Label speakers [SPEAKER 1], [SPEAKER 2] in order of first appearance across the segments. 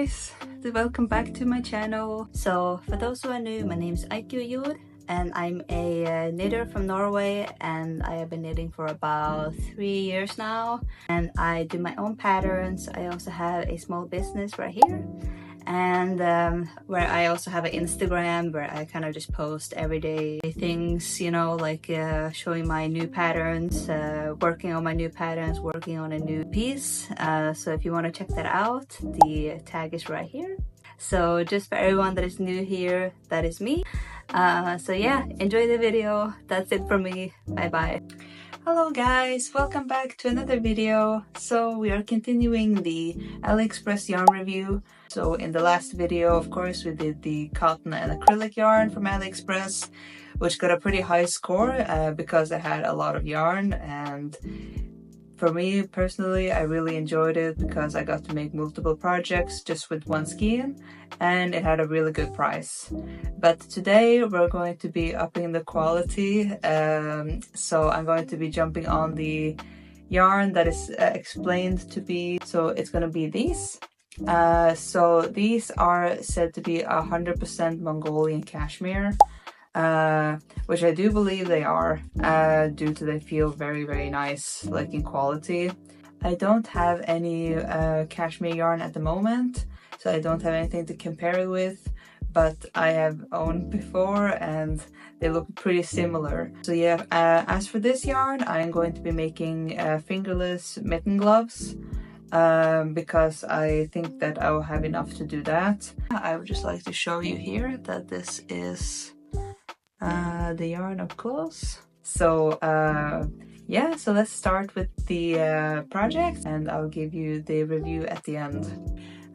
[SPEAKER 1] guys, welcome back to my channel. So for those who are new, my name is Yud and I'm a knitter from Norway, and I have been knitting for about 3 years now, and I do my own patterns. I also have a small business right here, and where I also have an Instagram where I kind of just post everyday things, you know, like showing my new patterns, working on my new patterns, working on a new piece. So if you want to check that out, the tag is right here. So just for everyone that is new here, that is me. So yeah, enjoy the video. That's it from me. Bye bye. Hello guys, welcome back to another video. So we are continuing the AliExpress yarn review. So in the last video, of course, we did the cotton and acrylic yarn from AliExpress, which got a pretty high score because I had a lot of yarn, and for me personally, I really enjoyed it because I got to make multiple projects just with one skein, and it had a really good price. But today we're going to be upping the quality, so I'm going to be jumping on the yarn that is explained to be, so it's going to be these. So these are said to be 100% Mongolian cashmere, which I do believe they are, due to they feel very nice, like in quality. I don't have any cashmere yarn at the moment, so I don't have anything to compare it with, but I have owned before and they look pretty similar. So yeah, as for this yarn, I'm going to be making fingerless mitten gloves, because I think that I will have enough to do that. I would just like to show you here that this is the yarn up close. So yeah, so let's start with the project and I'll give you the review at the end.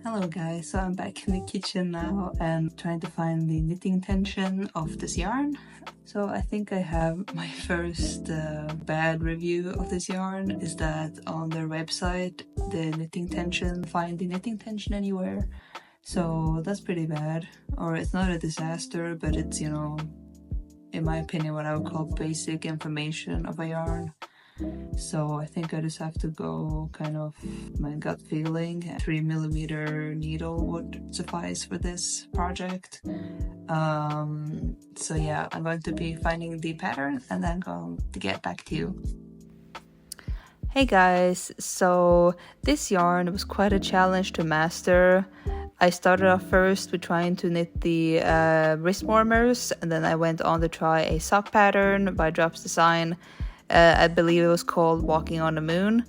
[SPEAKER 1] Hello guys, so I'm back in the kitchen now and trying to find the knitting tension of this yarn. So I think I have my first bad review of this yarn, is that on their website, the knitting tension, find the knitting tension anywhere. So that's pretty bad. Or it's not a disaster, but it's, you know, in my opinion, what I would call basic information of a yarn. So I think I just have to go kind of my gut feeling. 3mm needle would suffice for this project. So yeah, I'm going to be finding the pattern and then going to get back to you. Hey guys, so this yarn was quite a challenge to master. I started off first with trying to knit the wrist warmers, and then I went on to try a sock pattern by Drops Design. I believe it was called Walking on the Moon.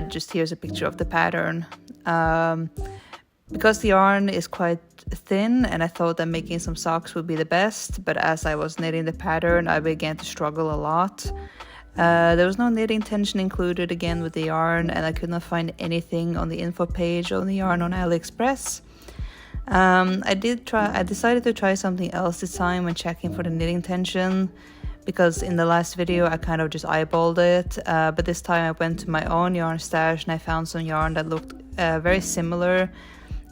[SPEAKER 1] Just here's a picture of the pattern. Because the yarn is quite thin, and I thought that making some socks would be the best, but as I was knitting the pattern, I began to struggle a lot. There was no knitting tension included again with the yarn, and I could not find anything on the info page on the yarn on AliExpress. I decided to try something else this time when checking for the knitting tension, because in the last video I kind of just eyeballed it, but this time I went to my own yarn stash and I found some yarn that looked very similar,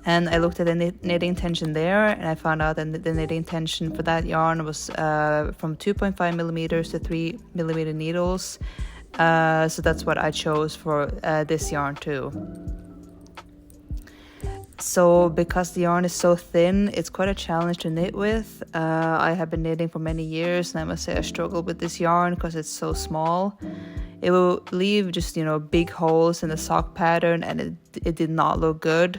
[SPEAKER 1] and I looked at the knitting tension there and I found out that the knitting tension for that yarn was from 2.5mm to 3mm needles, so that's what I chose for this yarn too. So because the yarn is so thin, it's quite a challenge to knit with. I have been knitting for many years, and I must say I struggle with this yarn because it's so small. It will leave just, you know, big holes in the sock pattern, and it did not look good.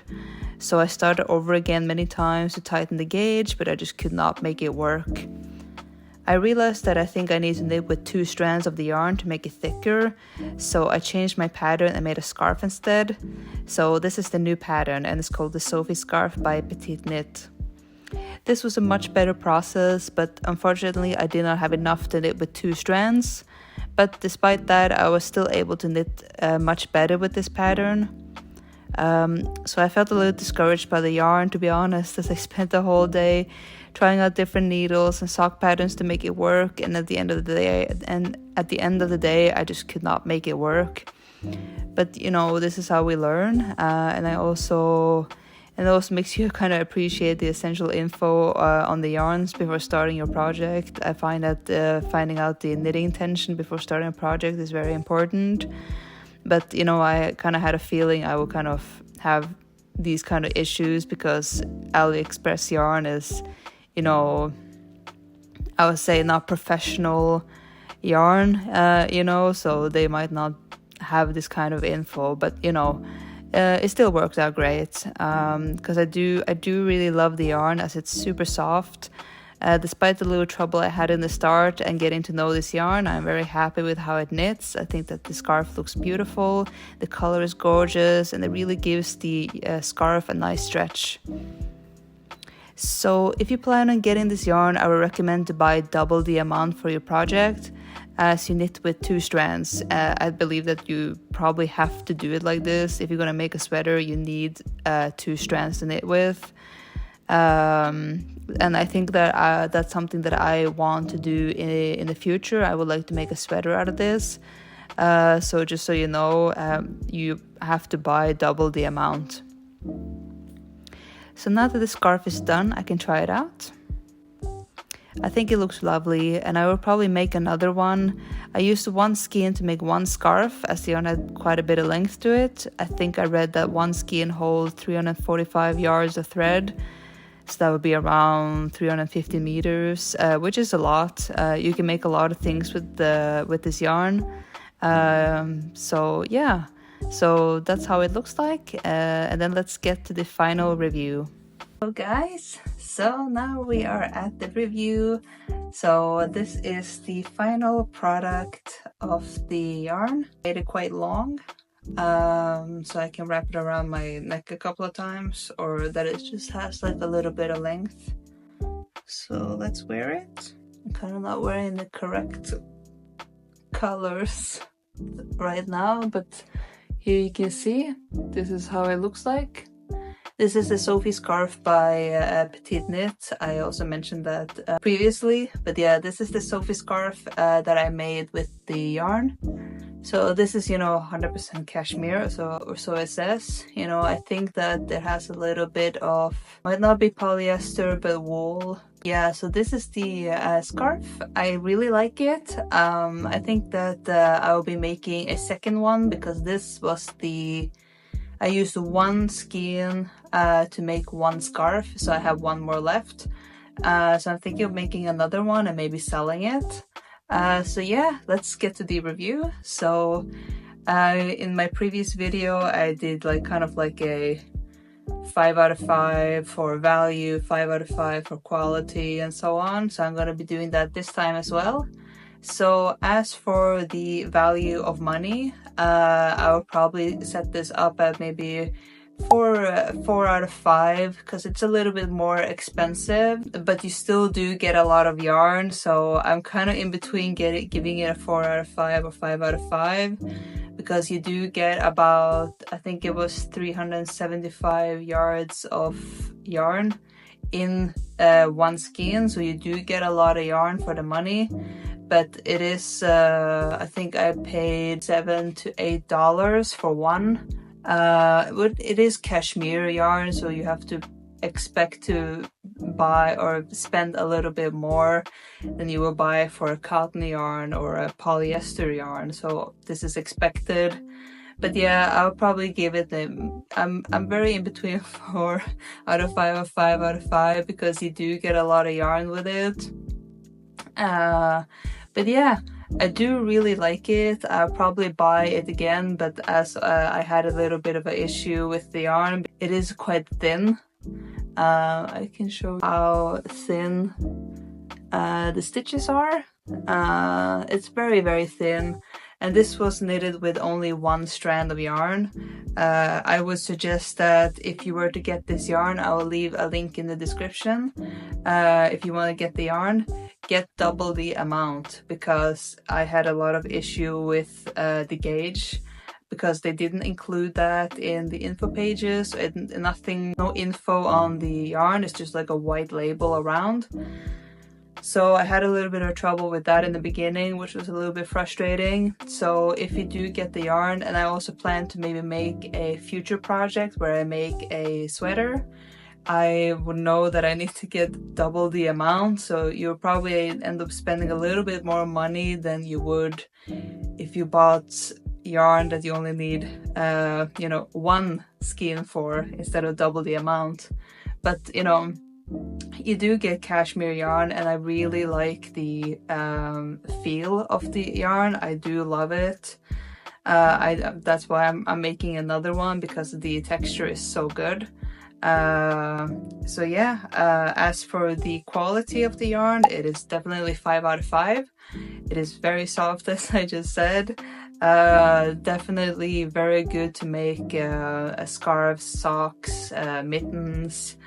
[SPEAKER 1] So I started over again many times to tighten the gauge, but I just could not make it work. I realized that I think I need to knit with 2 strands of the yarn to make it thicker, so I changed my pattern and made a scarf instead. So this is the new pattern, and it's called the Sophie Scarf by Petite Knit. This was a much better process, but unfortunately I did not have enough to knit with 2 strands. But despite that, I was still able to knit much better with this pattern. So I felt a little discouraged by the yarn, to be honest, as I spent the whole day trying out different needles and sock patterns to make it work, and at the end of the day I just could not make it work. But you know, this is how we learn, and it also makes you kind of appreciate the essential info on the yarns before starting your project. I find that finding out the knitting tension before starting a project is very important. But you know, I kind of had a feeling I would kind of have
[SPEAKER 2] these kind of issues, because AliExpress yarn is, you know, I would say not professional yarn, you know, so they might not have this kind of info, but you know, it still works out great, because I do really love the yarn, as it's super soft. Despite the little trouble I had in the start and getting to know this yarn, I'm very happy with how it knits. I think that the scarf looks beautiful, the color is gorgeous, and it really gives the scarf a nice stretch. So if you plan on getting this yarn, I would recommend to buy double the amount for your project, as you knit with 2 strands. I believe that you probably have to do it like this. If you're gonna make a sweater, you need 2 strands to knit with. And I think that that's something that I want to do in the future. I would like to make a sweater out of this. So just so you know, you have to buy double the amount. So now that the scarf is done, I can try it out. I think it looks lovely, and I will probably make another one. I used 1 skein to make 1 scarf, as the yarn had quite a bit of length to it. I think I read that 1 skein holds 345 yards of thread. So that would be around 350 meters, which is a lot. You can make a lot of things with this yarn. So yeah, so that's how it looks like. And then let's get to the final review. So guys, so now we are at the review. So this is the final product of the yarn. I made it quite long, so I can wrap it around my neck a couple of times, or that it just has like a little bit of length. So let's wear it. I'm kind of not wearing the correct colors right now, but here you can see this is how it looks like. This is the Sophie scarf by Petite Knit. I also mentioned that previously, but yeah, this is the Sophie scarf that I made with the yarn. So this is, you know, 100% cashmere, or so it says. You know, I think that it has a little bit of, might not be polyester, but wool. Yeah, so this is the scarf. I really like it. I think that I will be making a second one, because this was I used 1 skein to make 1 scarf, so I have 1 more left. So I'm thinking of making another one and maybe selling it. So yeah, let's get to the review. So in my previous video, I did like kind of like a 5 out of 5 for value, 5 out of 5 for quality, and so on. So I'm going to be doing that this time as well. So as for the value of money, I will probably set this up at maybe 4 out of 5, because it's a little bit more expensive, but you still do get a lot of yarn. So I'm kind of in between giving it a 4 out of 5 or 5 out of 5, because you do get about, I think it was 375 yards of yarn in 1 skein. So you do get a lot of yarn for the money. But it is, I think I paid $7 to $8 for one. It is cashmere yarn, so you have to expect to buy or spend a little bit more than you will buy for a cotton yarn or a polyester yarn. So this is expected. But yeah, I'll probably give it I'm very in between 4 out of 5 or 5 out of 5, because you do get a lot of yarn with it. But yeah, I do really like it. I'll probably buy it again, but as I had a little bit of an issue with the yarn, it is quite thin. I can show you how thin the stitches are. It's very, very thin. And this was knitted with only 1 strand of yarn. I would suggest that if you were to get this yarn, I will leave a link in the description. If you want to get the yarn, get double the amount, because I had a lot of issue with the gauge, because they didn't include that in the info pages. No info on the yarn. It's just like a white label around. So I had a little bit of trouble with that in the beginning, which was a little bit frustrating. So if you do get the yarn, and I also plan to maybe make a future project where I make a sweater, I would know that I need to get double the amount. So you'll probably end up spending a little bit more money than you would if you bought, yarn that you only need, you know, one skein for instead of double the amount. But you know, you do get cashmere yarn, and I really like the feel of the yarn. I do love it. That's why I'm making another one, because the texture is so good. So yeah, as for the quality of the yarn, it is definitely 5 out of 5. It is very soft, as I just said. Definitely very good to make scarves, socks, mittens.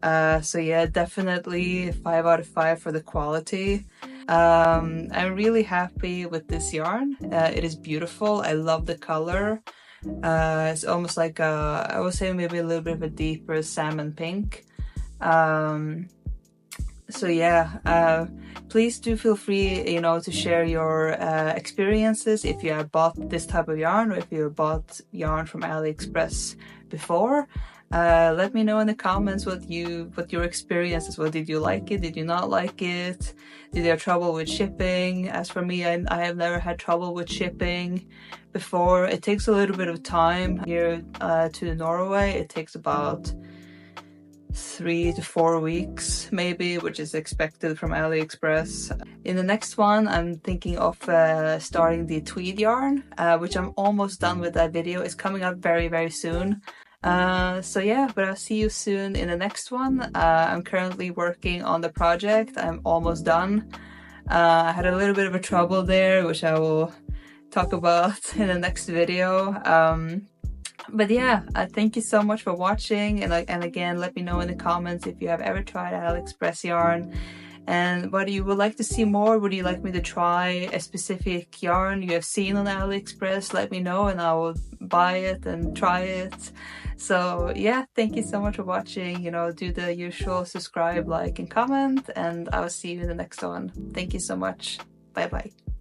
[SPEAKER 2] So yeah, definitely 5 out of 5 for the quality. I'm really happy with this yarn. It is beautiful. I love the color. It's almost like I would say maybe a little bit of a deeper salmon pink. So yeah, please do feel free, you know, to share your experiences if you have bought this type of yarn, or if you have bought yarn from AliExpress before. Let me know in the comments what your experiences were. Did you like it? Did you not like it? Did you have trouble with shipping? As for me, I have never had trouble with shipping before. It takes a little bit of time here to Norway. It takes about 3 to 4 weeks maybe, which is expected from AliExpress. In the next one, I'm thinking of starting the tweed yarn, which I'm almost done with that video. It's coming up very, very soon. So yeah, but I'll see you soon in the next one. I'm currently working on the project. I'm almost done. I had a little bit of a trouble there, which I will talk about in the next video. But yeah, thank you so much for watching, and again, let me know in the comments if you have ever tried AliExpress yarn, and what you would like to see more. Would you like me to try a specific yarn you have seen on AliExpress? Let me know and I will buy it and try it. So yeah, thank you so much for watching. You know, do the usual subscribe, like, and comment, and I will see you in the next one. Thank you so much. Bye bye.